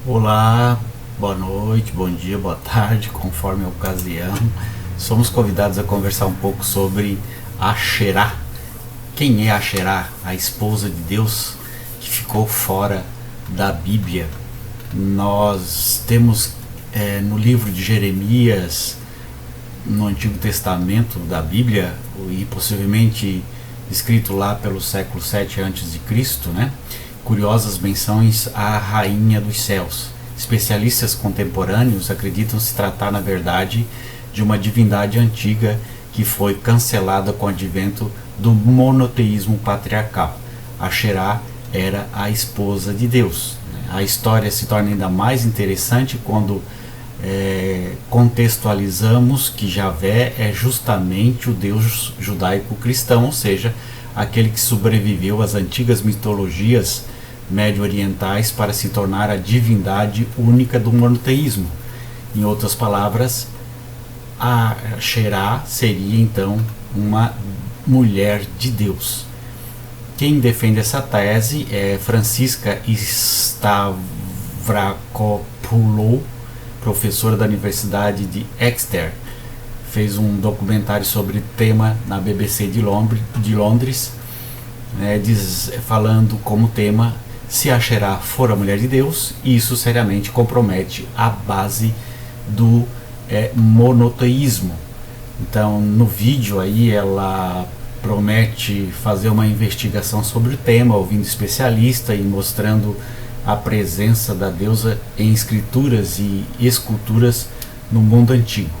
Olá, boa noite, bom dia, boa tarde, conforme a ocasião. Somos convidados a conversar um pouco sobre Asherá. Quem é Asherá? A esposa de Deus que ficou fora da Bíblia. Nós temos no livro de Jeremias, no Antigo Testamento da Bíblia, e possivelmente escrito lá pelo século 7 a.C., né? Curiosas menções à Rainha dos Céus. Especialistas contemporâneos acreditam se tratar, na verdade, de uma divindade antiga que foi cancelada com o advento do monoteísmo patriarcal. Asherá era a esposa de Deus. A história se torna ainda mais interessante quando contextualizamos que Javé é justamente o Deus judaico-cristão, ou seja, aquele que sobreviveu às antigas mitologias médio-orientais para se tornar a divindade única do monoteísmo. Em outras palavras, a Asherá seria então uma mulher de Deus. Quem defende essa tese é Francisca Stavrakopoulou, professora da Universidade de Exeter. Fez um documentário sobre o tema na BBC de Londres, falando como tema: se Asherá for a mulher de Deus, isso seriamente compromete a base do monoteísmo. Então, no vídeo aí, ela promete fazer uma investigação sobre o tema, ouvindo especialista e mostrando a presença da deusa em escrituras e esculturas no mundo antigo.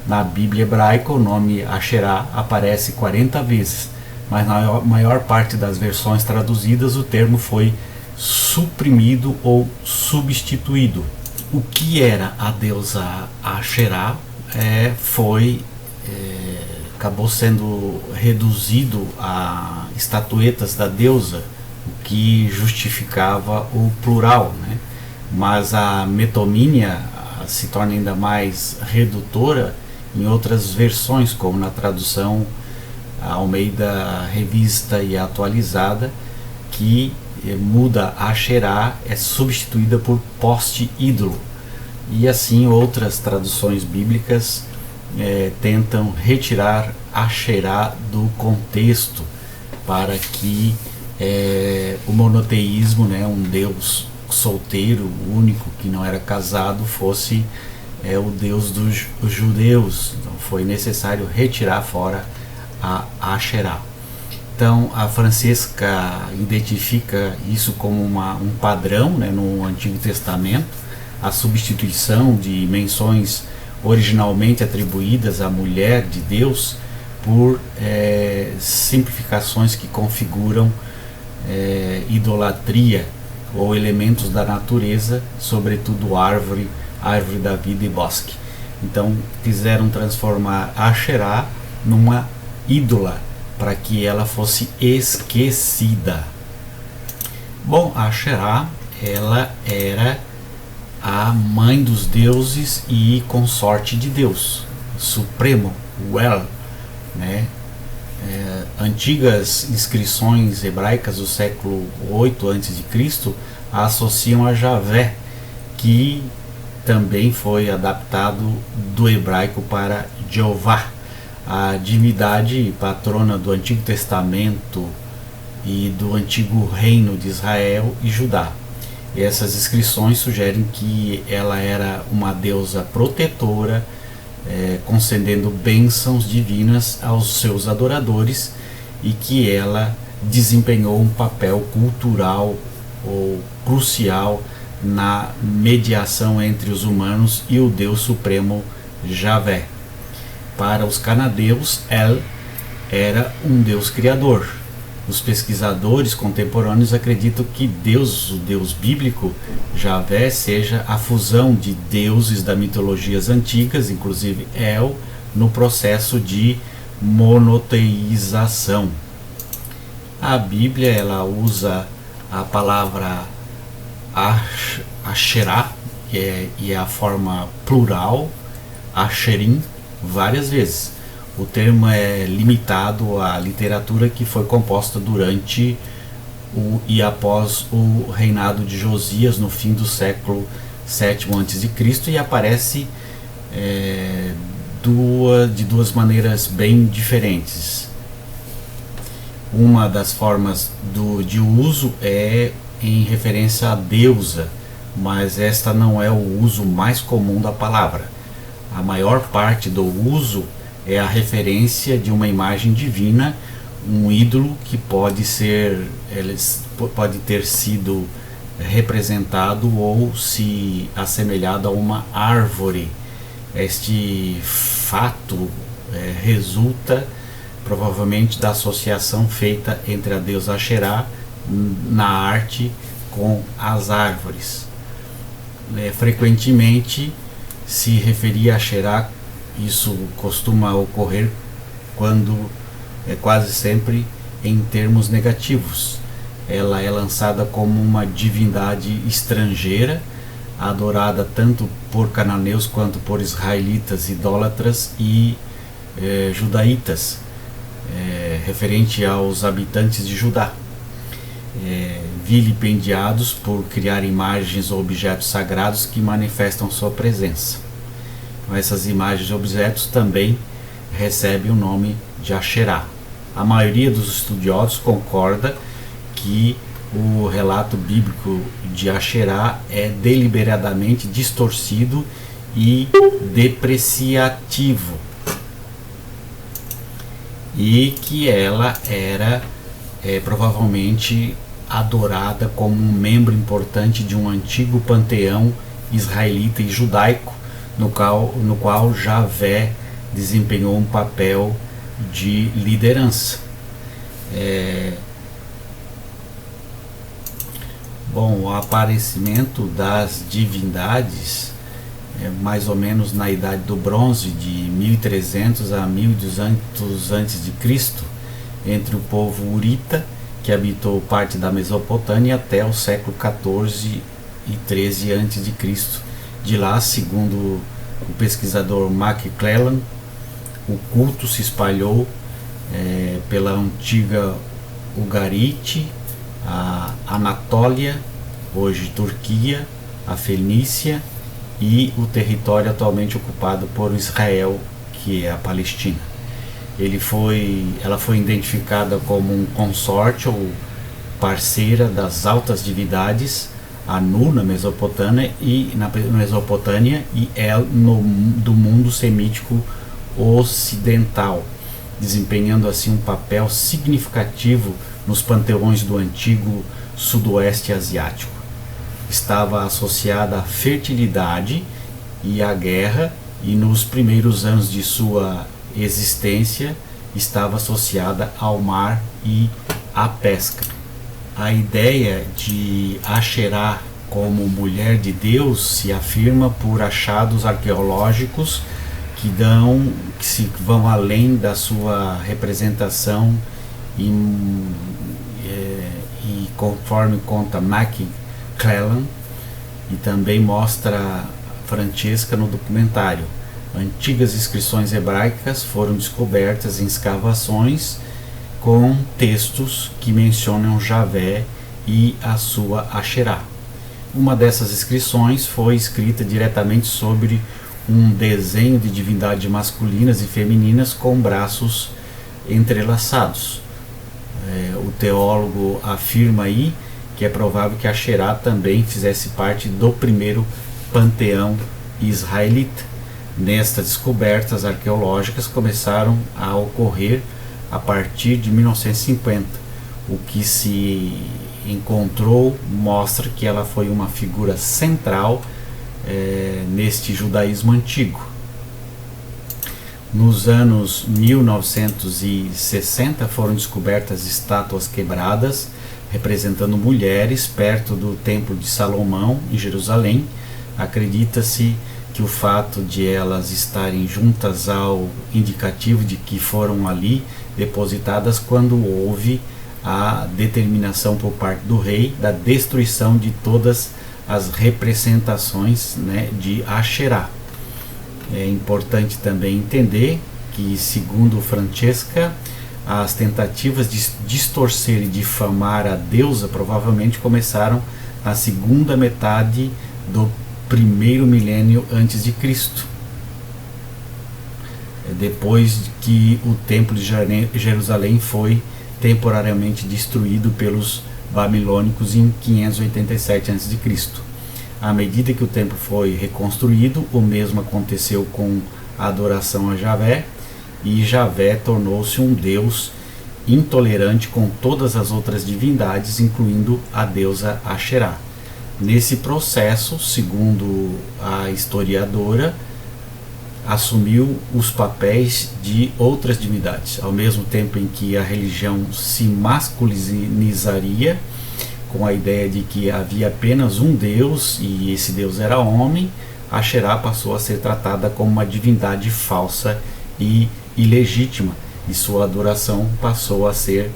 Na Bíblia hebraica, o nome Asherá aparece 40 vezes, mas na maior parte das versões traduzidas o termo foi suprimido ou substituído. O que era a deusa Asherá acabou sendo reduzido a estatuetas da deusa, o que justificava o plural, né? Mas a metonímia se torna ainda mais redutora em outras versões, como na tradução Almeida Revista e Atualizada, que muda Asherá, é substituída por poste ídolo. E assim outras traduções bíblicas tentam retirar Asherá do contexto para que o monoteísmo, né, um Deus solteiro, único, que não era casado, fosse o Deus dos judeus. Então foi necessário retirar fora a Asherá. Então a Francisca identifica isso como um padrão, né, no Antigo Testamento, a substituição de menções originalmente atribuídas à mulher de Deus por simplificações que configuram idolatria ou elementos da natureza, sobretudo árvore da vida e bosque. Então quiseram transformar Asherá numa ídola para que ela fosse esquecida. Bom, Asherá, ela era a mãe dos deuses e consorte de Deus, supremo, né? Antigas inscrições hebraicas do século 8 a.C. a associam a Javé, que também foi adaptado do hebraico para Jeová, a divindade patrona do Antigo Testamento e do antigo reino de Israel e Judá. E essas inscrições sugerem que ela era uma deusa protetora, concedendo bênçãos divinas aos seus adoradores, e que ela desempenhou um papel cultural ou crucial na mediação entre os humanos e o Deus Supremo Javé. Para os canadeus, El era um Deus criador. Os pesquisadores contemporâneos acreditam que Deus, o Deus bíblico, Javé, seja a fusão de deuses das mitologias antigas, inclusive El, no processo de monoteização. A Bíblia ela usa a palavra Asherá, e é a forma plural, Asherim, várias vezes. O termo é limitado à literatura que foi composta durante e após o reinado de Josias no fim do século VII a.C. e aparece de duas maneiras bem diferentes. Uma das formas de uso é em referência à deusa, mas esta não é o uso mais comum da palavra. A maior parte do uso é a referência de uma imagem divina, um ídolo que pode ter sido representado ou se assemelhado a uma árvore. Este fato resulta provavelmente da associação feita entre a deusa Asherá na arte com as árvores. Frequentemente se referia a Asherá, isso costuma ocorrer quando quase sempre em termos negativos. Ela é lançada como uma divindade estrangeira, adorada tanto por cananeus quanto por israelitas idólatras e judaítas, referente aos habitantes de Judá, vilipendiados por criar imagens ou objetos sagrados que manifestam sua presença. Essas imagens e objetos também recebem o nome de Asherá. A maioria dos estudiosos concorda que o relato bíblico de Asherá é deliberadamente distorcido e depreciativo, e que ela era provavelmente adorada como um membro importante de um antigo panteão israelita e judaico, no qual Javé desempenhou um papel de liderança. O aparecimento das divindades mais ou menos na Idade do Bronze, de 1300 a 1200 a.C., entre o povo Urita, que habitou parte da Mesopotâmia, até o século XIV e XIII a.C. De lá, segundo o pesquisador McClellan, o culto se espalhou pela antiga Ugarite, a Anatólia, hoje Turquia, a Fenícia e o território atualmente ocupado por Israel, que é a Palestina. Ela foi identificada como um consorte ou parceira das altas divindades Anu na Mesopotâmia e do mundo semítico ocidental, desempenhando assim um papel significativo nos panteões do antigo sudoeste asiático. Estava associada à fertilidade e à guerra, e nos primeiros anos de sua existência estava associada ao mar e à pesca. A ideia de Asherá como mulher de Deus se afirma por achados arqueológicos que vão além da sua representação e conforme conta McClellan, e também mostra Francesca no documentário, antigas inscrições hebraicas foram descobertas em escavações com textos que mencionam Javé e a sua Asherá. Uma dessas inscrições foi escrita diretamente sobre um desenho de divindades masculinas e femininas com braços entrelaçados. O teólogo afirma aí que é provável que Asherá também fizesse parte do primeiro panteão israelita. Nestas descobertas arqueológicas começaram a ocorrer a partir de 1950. O que se encontrou mostra que ela foi uma figura central neste judaísmo antigo. Nos anos 1960 foram descobertas estátuas quebradas representando mulheres perto do Templo de Salomão, em Jerusalém. Acredita-se que o fato de elas estarem juntas ao indicativo de que foram ali depositadas quando houve a determinação por parte do rei da destruição de todas as representações, de Asherá. É importante também entender que, segundo Francesca, as tentativas de distorcer e difamar a deusa provavelmente começaram na segunda metade do primeiro milênio antes de Cristo, depois que o templo de Jerusalém foi temporariamente destruído pelos babilônicos em 587 a.C. À medida que o templo foi reconstruído, o mesmo aconteceu com a adoração a Javé, e Javé tornou-se um deus intolerante com todas as outras divindades, incluindo a deusa Asherá. Nesse processo, segundo a historiadora, assumiu os papéis de outras divindades, ao mesmo tempo em que a religião se masculinizaria, com a ideia de que havia apenas um Deus e esse Deus era homem. Asherá passou a ser tratada como uma divindade falsa e ilegítima, e sua adoração passou a ser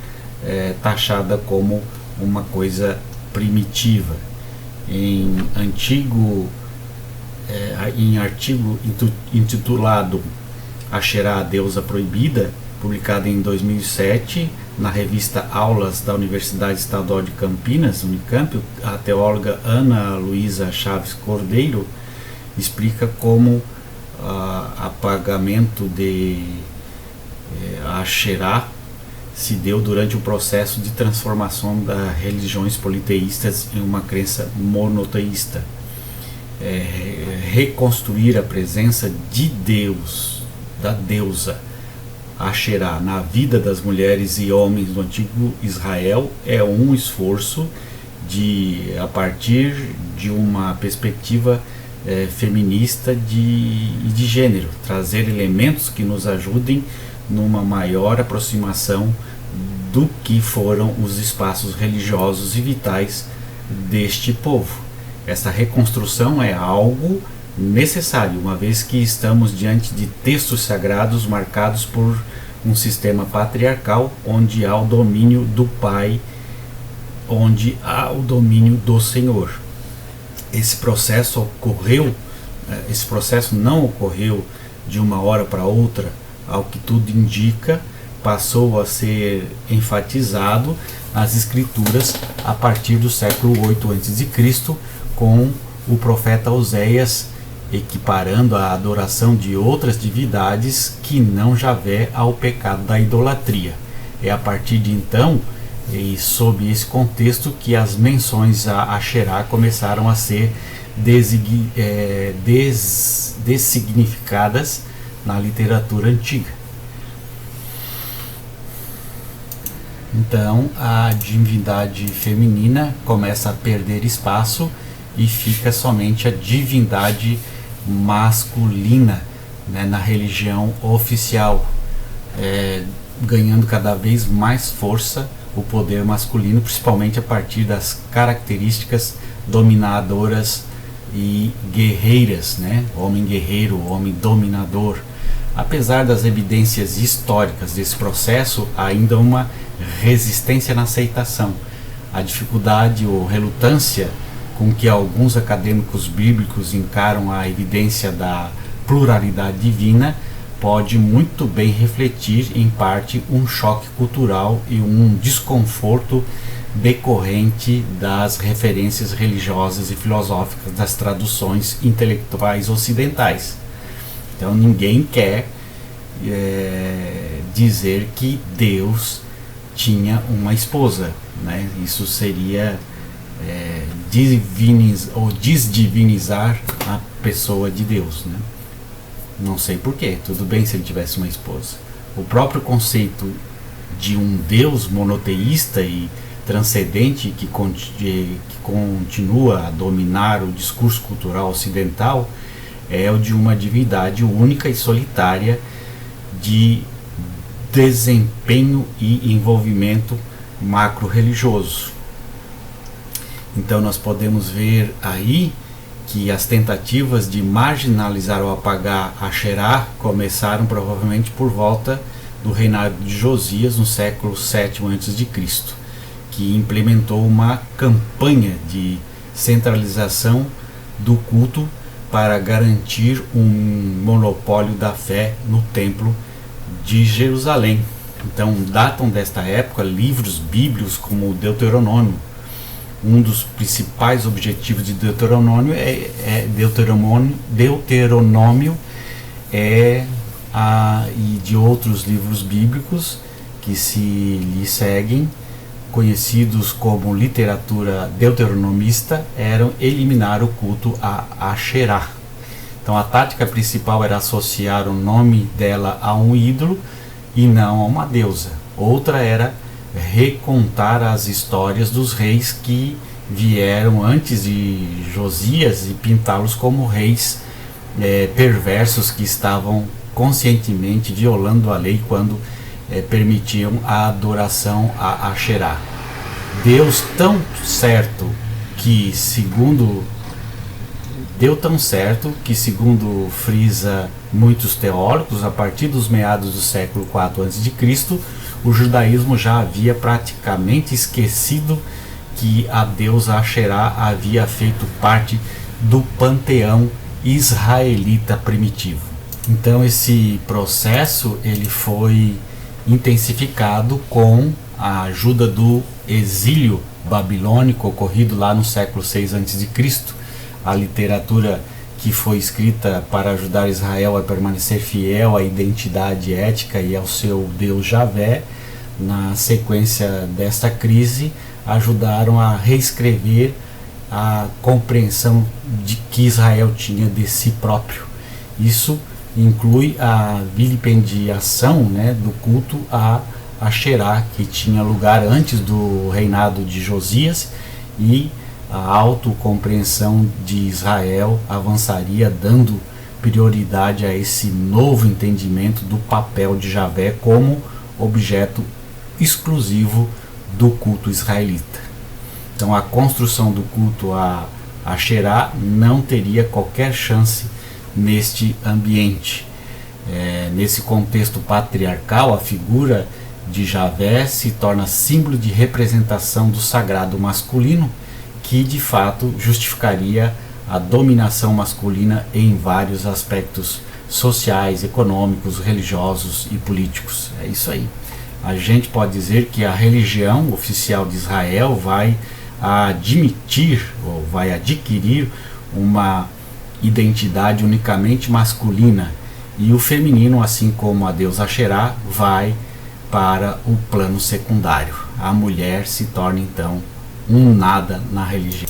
taxada como uma coisa primitiva. Em artigo intitulado Asherá, a Deusa Proibida, publicado em 2007 na revista Aulas da Universidade Estadual de Campinas, Unicamp, a teóloga Ana Luísa Chaves Cordeiro explica como apagamento de Asherá se deu durante o processo de transformação das religiões politeístas em uma crença monoteísta. Reconstruir a presença de Deus, da deusa Asherá, na vida das mulheres e homens do antigo Israel é um esforço a partir de uma perspectiva feminista de gênero, trazer elementos que nos ajudem numa maior aproximação do que foram os espaços religiosos e vitais deste povo. Essa reconstrução é algo necessário, uma vez que estamos diante de textos sagrados marcados por um sistema patriarcal, onde há o domínio do Pai, onde há o domínio do Senhor. Esse processo não ocorreu de uma hora para outra, ao que tudo indica, passou a ser enfatizado nas escrituras a partir do século 8 a.C., com o profeta Oséias equiparando a adoração de outras divindades que não Javé ao pecado da idolatria. É a partir de então, e sob esse contexto, que as menções a Asherá começaram a ser dessignificadas na literatura antiga. Então a divindade feminina começa a perder espaço e fica somente a divindade masculina, né, na religião oficial, ganhando cada vez mais força o poder masculino, principalmente a partir das características dominadoras e guerreiras, né? Homem guerreiro, homem dominador. Apesar das evidências históricas desse processo, há ainda uma resistência na aceitação. A dificuldade ou relutância com que alguns acadêmicos bíblicos encaram a evidência da pluralidade divina pode muito bem refletir, em parte, um choque cultural e um desconforto decorrente das referências religiosas e filosóficas das traduções intelectuais ocidentais. Então ninguém quer dizer que Deus tinha uma esposa, né? Isso seria desdivinizar a pessoa de Deus, né? Não sei porquê, tudo bem se ele tivesse uma esposa. O próprio conceito de um Deus monoteísta e transcendente que continua a dominar o discurso cultural ocidental é o de uma divindade única e solitária de desempenho e envolvimento macro-religioso. Então nós podemos ver aí que as tentativas de marginalizar ou apagar Asherá começaram provavelmente por volta do reinado de Josias no século VII a.C., que implementou uma campanha de centralização do culto para garantir um monopólio da fé no templo de Jerusalém. Então datam desta época livros bíblicos como o Deuteronômio. Um dos principais objetivos de Deuteronômio e de outros livros bíblicos que se lhe seguem, conhecidos como literatura deuteronomista, eram eliminar o culto a Asherá. Então a tática principal era associar o nome dela a um ídolo e não a uma deusa. Outra era recontar as histórias dos reis que vieram antes de Josias e pintá-los como reis perversos que estavam conscientemente violando a lei quando permitiam a adoração a Asherá. Deus deu tão certo que, segundo frisa muitos teólogos, a partir dos meados do século IV a.C., o judaísmo já havia praticamente esquecido que a deusa Asherá havia feito parte do panteão israelita primitivo. Então esse processo ele foi intensificado com a ajuda do exílio babilônico ocorrido lá no século VI a.C. A literatura que foi escrita para ajudar Israel a permanecer fiel à identidade ética e ao seu Deus Javé, na sequência desta crise, ajudaram a reescrever a compreensão de que Israel tinha de si próprio. Isso inclui a vilipendiação, do culto a Asherá, que tinha lugar antes do reinado de Josias, e a autocompreensão de Israel avançaria dando prioridade a esse novo entendimento do papel de Javé como objeto exclusivo do culto israelita. Então a construção do culto a Asherá não teria qualquer chance neste ambiente. Nesse contexto patriarcal, a figura de Javé se torna símbolo de representação do sagrado masculino, que de fato justificaria a dominação masculina em vários aspectos sociais, econômicos, religiosos e políticos. É isso aí. A gente pode dizer que a religião oficial de Israel vai adquirir uma identidade unicamente masculina, e o feminino, assim como a deusa Asherá, vai para o plano secundário. A mulher se torna então um nada na religião.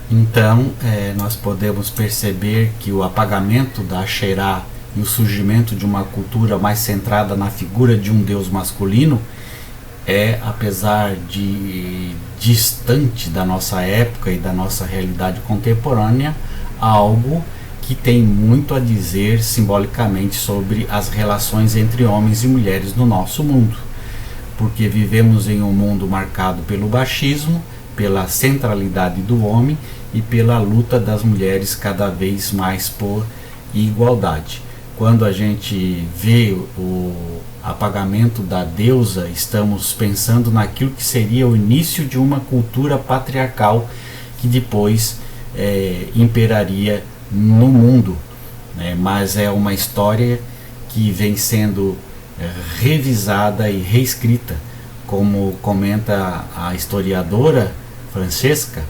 Então nós podemos perceber que o apagamento da Asherá e o surgimento de uma cultura mais centrada na figura de um deus masculino apesar de distante da nossa época e da nossa realidade contemporânea, algo que tem muito a dizer simbolicamente sobre as relações entre homens e mulheres no nosso mundo, porque vivemos em um mundo marcado pelo machismo, pela centralidade do homem e pela luta das mulheres cada vez mais por igualdade. Quando a gente vê o apagamento da deusa, estamos pensando naquilo que seria o início de uma cultura patriarcal que depois imperaria no mundo, mas é uma história que vem sendo revisada e reescrita, como comenta a historiadora Francesca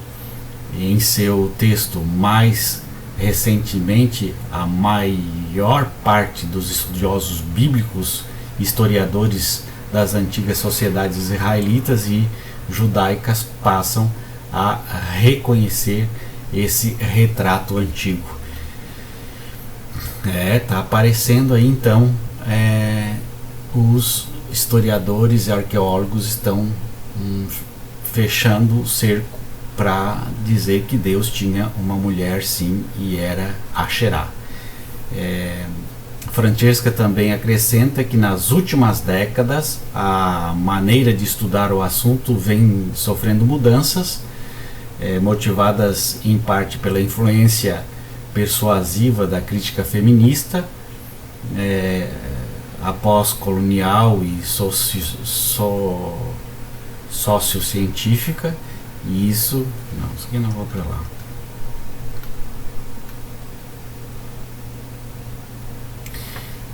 em seu texto. Mais recentemente, a maior parte dos estudiosos bíblicos, historiadores das antigas sociedades israelitas e judaicas, passam a reconhecer esse retrato antigo. Tá aparecendo aí então, os historiadores e arqueólogos estão fechando o cerco para dizer que Deus tinha uma mulher sim, e era Asherá. Francesca também acrescenta que nas últimas décadas a maneira de estudar o assunto vem sofrendo mudanças, motivadas em parte pela influência persuasiva da crítica feminista, após-colonial e sociocientífica, e isso aqui não vou para lá.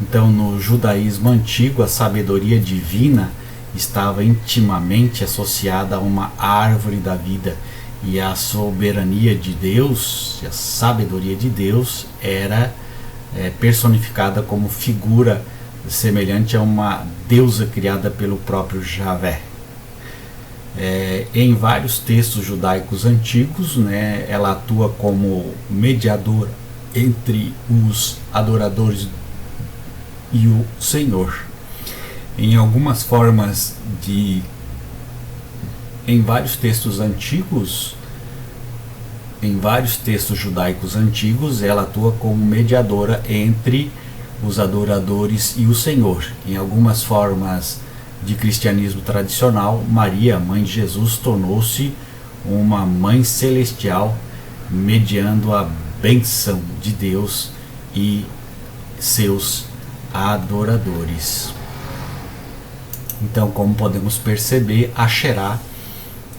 Então, no judaísmo antigo, a sabedoria divina estava intimamente associada a uma árvore da vida, e a soberania de Deus, a sabedoria de Deus era personificada como figura semelhante a uma deusa criada pelo próprio Javé. Em vários textos judaicos antigos, né, ela atua como mediadora entre os adoradores e o Senhor. Em algumas formas em vários textos judaicos antigos, ela atua como mediadora entre os adoradores e o Senhor. Em algumas formas de cristianismo tradicional, Maria, mãe de Jesus, tornou-se uma mãe celestial, mediando a bênção de Deus e seus adoradores. Então, como podemos perceber, Asherá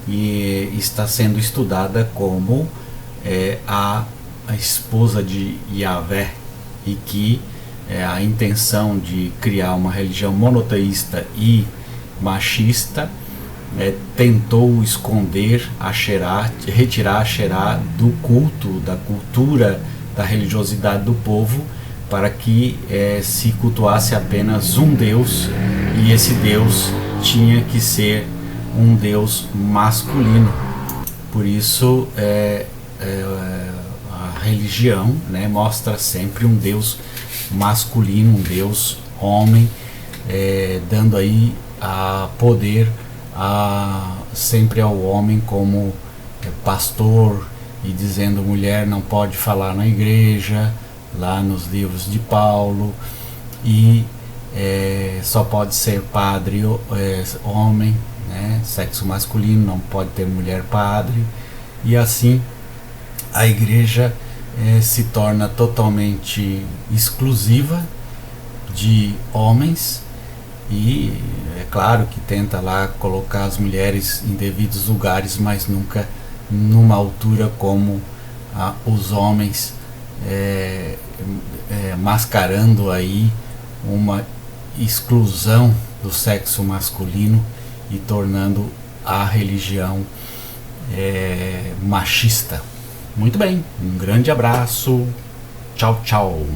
está sendo estudada como a esposa de Yahvé, e que a intenção de criar uma religião monoteísta e machista tentou esconder Asherá, retirar Asherá do culto, da cultura, da religiosidade do povo, para que se cultuasse apenas um Deus, e esse Deus tinha que ser um Deus masculino. Por isso a religião, né, mostra sempre um Deus masculino, um Deus homem, dando aí poder sempre ao homem como pastor, e dizendo mulher não pode falar na igreja, lá nos livros de Paulo, e só pode ser padre homem, né, sexo masculino, não pode ter mulher padre, e assim a igreja se torna totalmente exclusiva de homens, e é claro que tenta lá colocar as mulheres em devidos lugares, mas nunca numa altura como os homens, mascarando aí uma exclusão do sexo masculino e tornando a religião machista. Muito bem, um grande abraço, tchau, tchau.